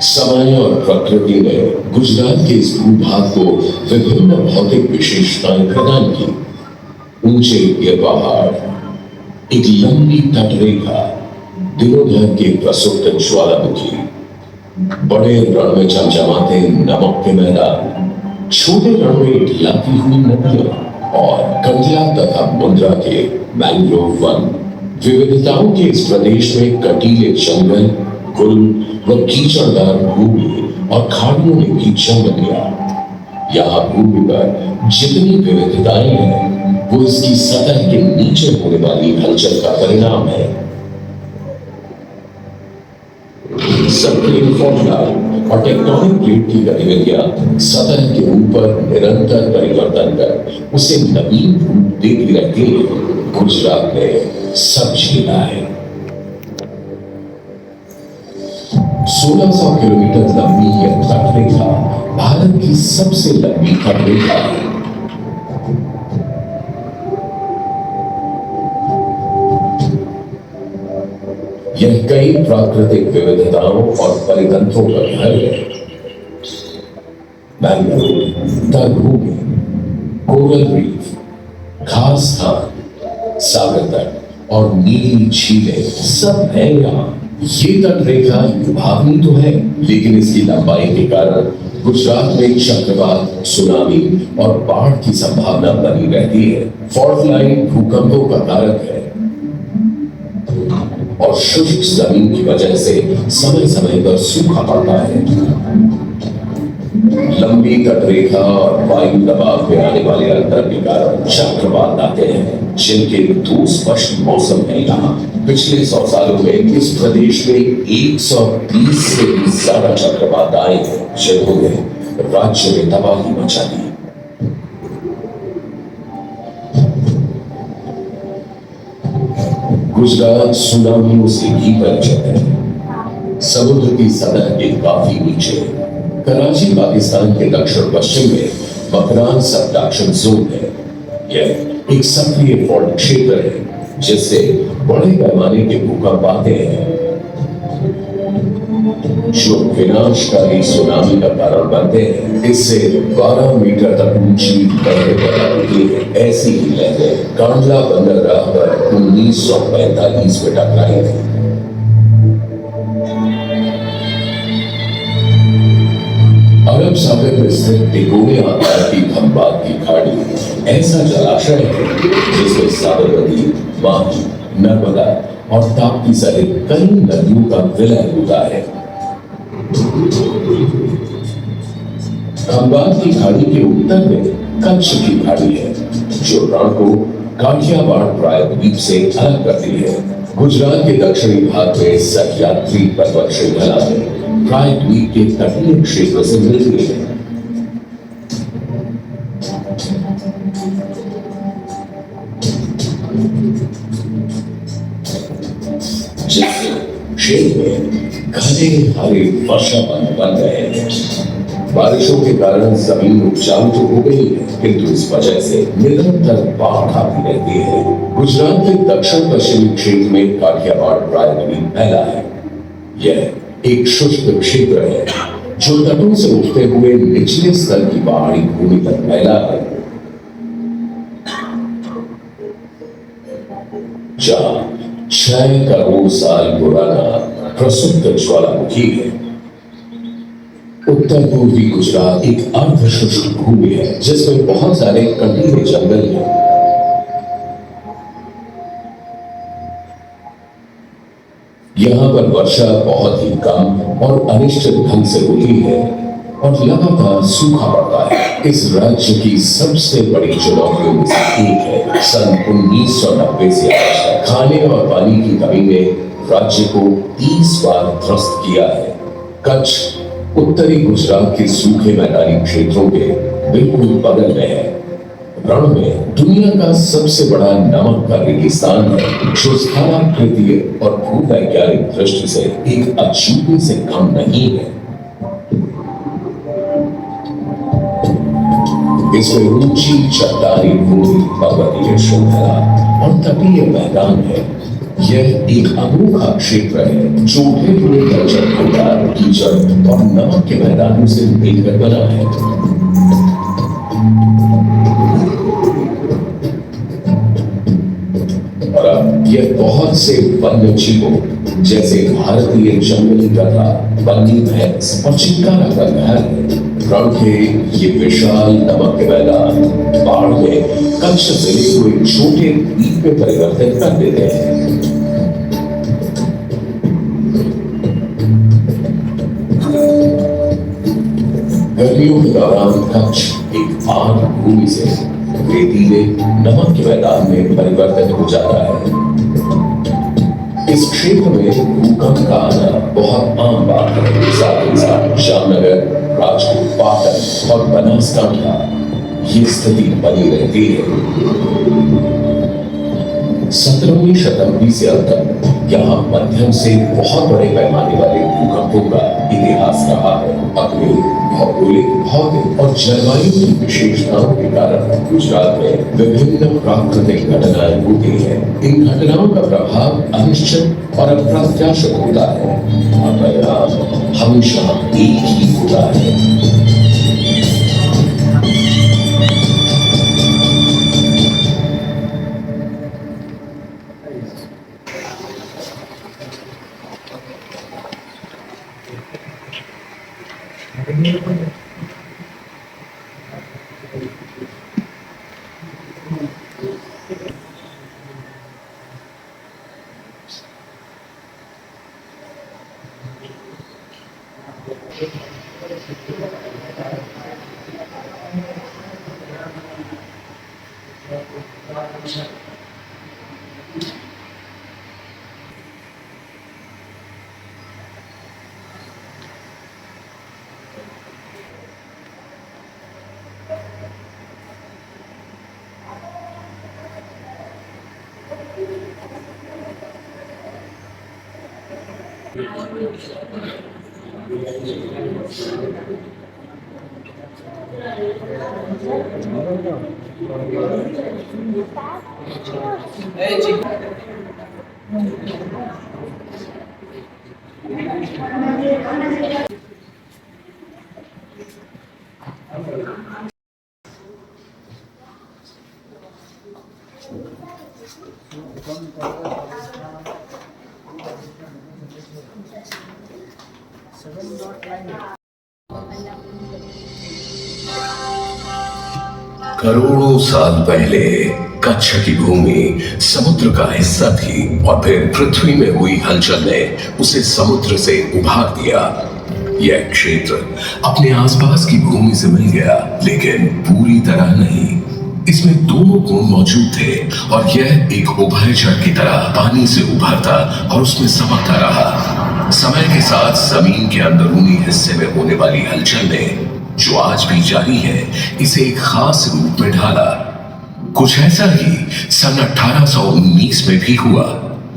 समय और प्रकृति ने गुजरात के इस भूभाग को विभिन्न भौतिक विशेषताएं प्रदान की। ऊंचे ये पहाड़, एक लंबी तटरेखा, दिनोधर के प्रसुप्त ज्वालामुखी, बड़े रण में चमचमाते नमक के मैदान, छोटे रण में ढिलाती हुई नदियां और कंडला तथा मुंद्रा के मैंग्रोव वन। विविधताओं के इस प्रदेश में कटीले जंगल, गुल व कीचड़दार भूमि और खाड़ियों ने भी जन्म लिया। यहाँ भूमि पर जितनी विविधताएं हैं वो इसकी सतह के नीचे होने वाली हलचल का परिणाम है। सक्रिय फॉल्ट लाइन और टेक्टोनिक प्लेट की गतिविधियां सतह के ऊपर निरंतर परिवर्तन कर उसे नवीन रूप देती रहती है। गुजरात ने सब झेला है। 1600 किलोमीटर लंबी यह तटरेखा भारत की सबसे लंबी तटरेखा है। यह कई प्राकृतिक विविधताओं और परितंत्रों पर घर है। मैंग्रोव, तटभूमि, कोरल रीफ, खास स्थान, सागर तट और नीली झीलें सब है यहाँ। ये तटरेखा युभाग्नि तो है, लेकिन इसकी लंबाई के कारण गुजरात में चक्रवात, सुनामी और बाढ़ की संभावना बनी रहती है। फॉल्ट लाइन भूकंपों का कारक है और शुष्क जमीन की वजह से समय समय पर सूखा पड़ता है। लंबी तटरेखा और वायु दबाव में आने वाले अंतर के कारण चक्रवात आते हैं, जिनके दो स्पष्ट मौसम है यहाँ। पिछले 100 सालों में इस प्रदेश में 130 से भी ज्यादा चक्रवात आए हैं, जिन्होंने राज्य में तबाही मचा दी। गुजरात सुनामियों से भी परिचित है। समुद्र की सतह के काफी नीचे कराची पाकिस्तान के दक्षिण पश्चिम में मकरान सबडक्शन जोन है। यह एक सक्रिय फॉल्ट क्षेत्र है जिससे बड़े पैमाने के भूकंप आते हैं जो विनाशकारी सुनामी का कारण बनते हैं। इससे 12 मीटर तक ऊंची लहरें पैदा होती हैं। ऐसी ही लहरें कांडला बंदरगाह पर 1945 में टकराई थी। अरब सागर में स्थित तिकोने आकार की खंबात की खाड़ी ऐसा जलाशय है जिसमें साबरमती, माही, नर्मदा और ताप्ती सहित कई नदियों का विलय होता है। खंबात की खाड़ी के उत्तर में कच्छ की खाड़ी है जो रण को काठियावाड़ प्रायद्वीप से अलग करती है। गुजरात के दक्षिणी भाग में सह्याद्री पर्वत श्रृंखला में प्रायद्वीप के तटीय क्षेत्र से मिलती है। जिससे क्षेत्र में घने हरे वर्षावन बन रहे हैं। बारिशों के कारण जमीन उपजाऊ तो हो गई है, किंतु इस वजह से निरंतर बाढ़ आती रहती है। गुजरात के दक्षिण पश्चिमी क्षेत्र में काठियावाड़ प्रायद्वीप फैला है। यह एक शुष्क क्षेत्र है जो तटों से उठते हुए निचले स्तर की पहाड़ी भूमि तक फैला है, जहां 6 करोड़ साल पुराना प्रसुप्त ज्वालामुखी है। उत्तर पूर्वी गुजरात एक अर्ध शुष्क भूमि है जिसमें बहुत सारे कटीले जंगल हैं। यहाँ पर वर्षा बहुत ही कम और अनिश्चित ढंग से होती है और लगातार सूखा पड़ता है। इस राज्य की सबसे बड़ी चुनौतियों में से एक है सन 1990 से आज तक खाने और पानी की कमी ने राज्य को 30 बार त्रस्त किया है। कच्छ उत्तरी गुजरात के सूखे मैदानी क्षेत्रों के बिल्कुल बगल में है। रण में दुनिया का सबसे बड़ा नमक का रेगिस्तान है जो स्थानाकृतीय और भूवैज्ञानिक दृष्टि से एक अजूबे से कम नहीं है। इसमें ऊंची चट्टानी भूमि, पर्वतीय श्रृंखला और तटीय मैदान है। यह एक अनोखा क्षेत्र है जो ढेरों कल्चर भंडार, कीचड़ और नमक के मैदानों से मिलकर बना है। और अब यह बहुत से वन्य जीवों जैसे भारतीय जंगली गधा, बन्नी भैंस और चिंकारा का घर है। रण के ये विशाल नमक के मैदान बाढ़ में कच्छ जिले को एक छोटे द्वीप में परिवर्तित कर देते हैं। गर्मियों के दौरान कच्छ एक आर्द्र भूमि से रेतीले नमक के मैदान में परिवर्तित हो जाता है। इस क्षेत्र में भूकंप का आना बहुत आम बात है। साथ ही साथ जामनगर, राजकोट, पाटन और बनासकांठा ये स्थिति बनी रहती है। 17वीं शताब्दी से अब तक यहाँ मध्यम से बहुत बड़े पैमाने वाले भूकंपों का इतिहास रहा है। अपनी भौगोलिक, भौतिक और जलवायु की विशेषताओं के कारण गुजरात में विभिन्न प्राकृतिक घटनाएं होती हैं। इन घटनाओं का प्रभाव अनिश्चित और अप्रत्याशित होता है और परिणाम हमेशा एक ही होता है। करोड़ों साल पहले कच्छ की भूमि समुद्र का हिस्सा थी और फिर पृथ्वी में हुई हलचल ने उसे समुद्र से उभार दिया। यह क्षेत्र अपने आसपास की भूमि से मिल गया, लेकिन पूरी तरह नहीं। इसमें दोनों गुण मौजूद थे और यह एक उभयचर की तरह पानी से उभरता और उसमें समाता रहा। समय के साथ जमीन के अंदरूनी हिस्से में होने वाली हलचल ने, जो आज भी जारी है, इसे एक खास रूप में ढाला। कुछ ऐसा ही सन 1819 में भी हुआ।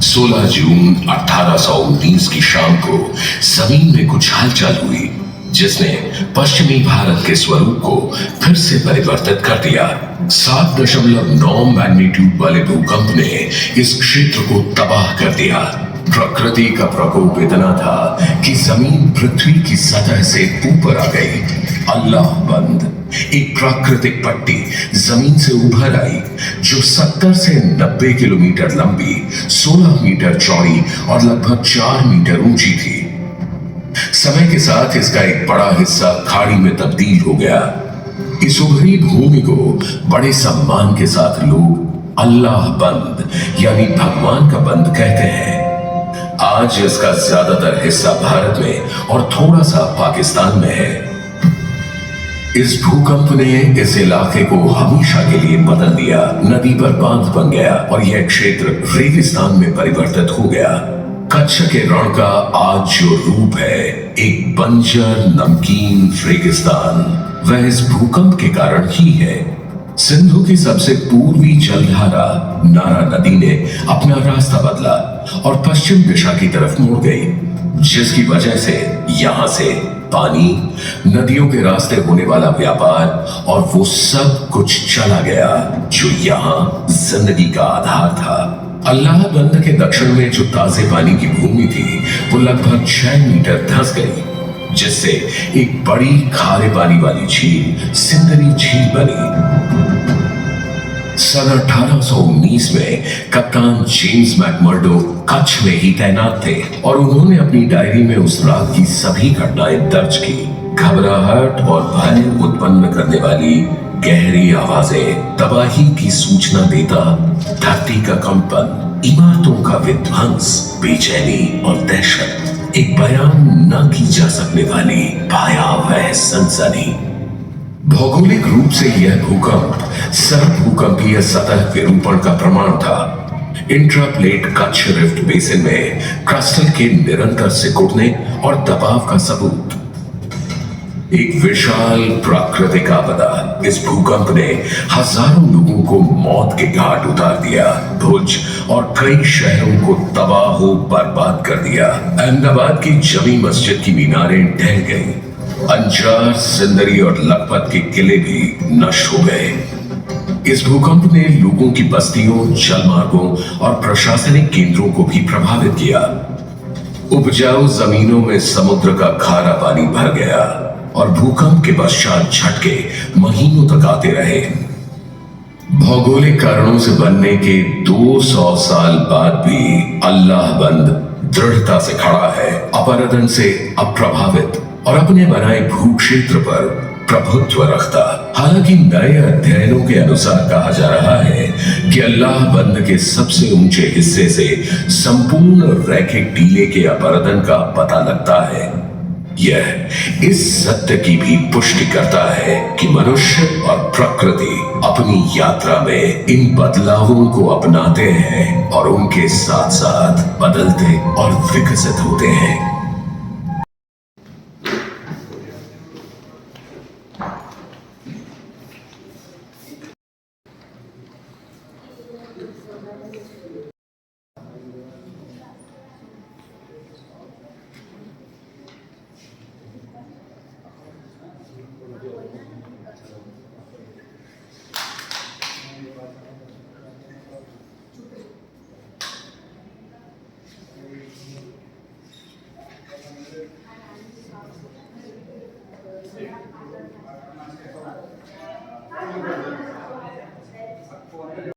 16 जून 1819 की शाम को जमीन में कुछ हलचल हुई, जिसने पश्चिमी भारत के स्वरूप को फिर से परिवर्तित कर दिया। 7.9 मैग्नीट्यूड वाले भूकंप ने इस क्षेत्र को तबाह कर दिया। प्रकृति का प्रकोप इतना था कि जमीन पृथ्वी की सतह से ऊपर आ गई। अल्लाह बंद एक प्राकृतिक पट्टी जमीन से उभर आई, जो 70 से 90 किलोमीटर लंबी, 16 मीटर चौड़ी और लगभग 4 मीटर ऊंची थी। समय के साथ इसका एक बड़ा हिस्सा खाड़ी में तब्दील हो गया। इस उभरी भूमि को बड़े सम्मान के साथ लोग अल्लाह बंद यानी भगवान का बंद कहते हैं। आज इसका ज्यादातर हिस्सा भारत में और थोड़ा सा पाकिस्तान में है। इस भूकंप ने इस इलाके को हमेशा के लिए बदल दिया। नदी पर बांध बन गया और यह क्षेत्र रेगिस्तान में परिवर्तित हो गया। कच्छ के रण का आज जो रूप है, एक बंजर नमकीन रेगिस्तान, वह इस भूकंप के कारण ही है। सिंधु की सबसे पूर्वी जलधारा नारा नदी ने अपना रास्ता बदला और पश्चिम दिशा की तरफ मुड़ गई, जिसकी वजह से यहां से पानी, नदियों के रास्ते होने वाला व्यापार और वो सब कुछ चला गया जो यहां जिंदगी का आधार था। अल्लाह बंद के दक्षिण में जो ताजे पानी की भूमि थी वो लगभग 6 मीटर धंस गई, जिससे एक बड़ी खारे पानी वाली झील सिंदरी झील बनी। सन 1819 में कप्तान जेम्स मैकमर्डो कच्छ में ही तैनात थे और उन्होंने अपनी डायरी में उस रात की सभी घटनाएं दर्ज की। घबराहट और भय उत्पन्न करने वाली गहरी आवाजें, तबाही की सूचना देता धरती का कंपन, इमारतों का विध्वंस, बेचैनी और दहशत, एक बयान न की जा सकने वाली भयावह सनसनी। भौगोलिक रूप से यह भूकंप सर्व भूकंपीय सतह विरूपण का प्रमाण था। इंट्राप्लेट कच्छ रिफ्ट बेसिन में क्रस्टल के निरंतर सिकुड़ने और दबाव का सबूत। एक विशाल प्राकृतिक आपदा, इस भूकंप ने हजारों लोगों को मौत के घाट उतार दिया, भुज और कई शहरों को तबाह बर्बाद कर दिया। अहमदाबाद की जमी मस्जिद की मीनारें ढह गईं, अंजार, सिंदरी और लखपत के किले भी नष्ट हो गए। इस भूकंप ने लोगों की बस्तियों, जलमार्गों और प्रशासनिक केंद्रों को भी प्रभावित किया। उपजाऊ जमीनों में समुद्र का खारा पानी भर गया और भूकंप के पश्चात झटके महीनों तक आते रहे। भौगोलिक कारणों से बनने के 200 साल बाद भी अल्लाह बंद दृढ़ता से खड़ा है, अपरदन से अप्रभावित और अपने बनाए भू क्षेत्र पर प्रभुत्व रखता। हालांकि नए अध्ययनों के अनुसार कहा जा रहा है कि अल्लाह बंद के सबसे ऊंचे हिस्से से संपूर्ण रैखिक टीले के अपरदन का पता लगता है। यह इस सत्य की भी पुष्टि करता है कि मनुष्य और प्रकृति अपनी यात्रा में इन बदलावों को अपनाते हैं और उनके साथ साथ बदलते और विकसित होते हैं।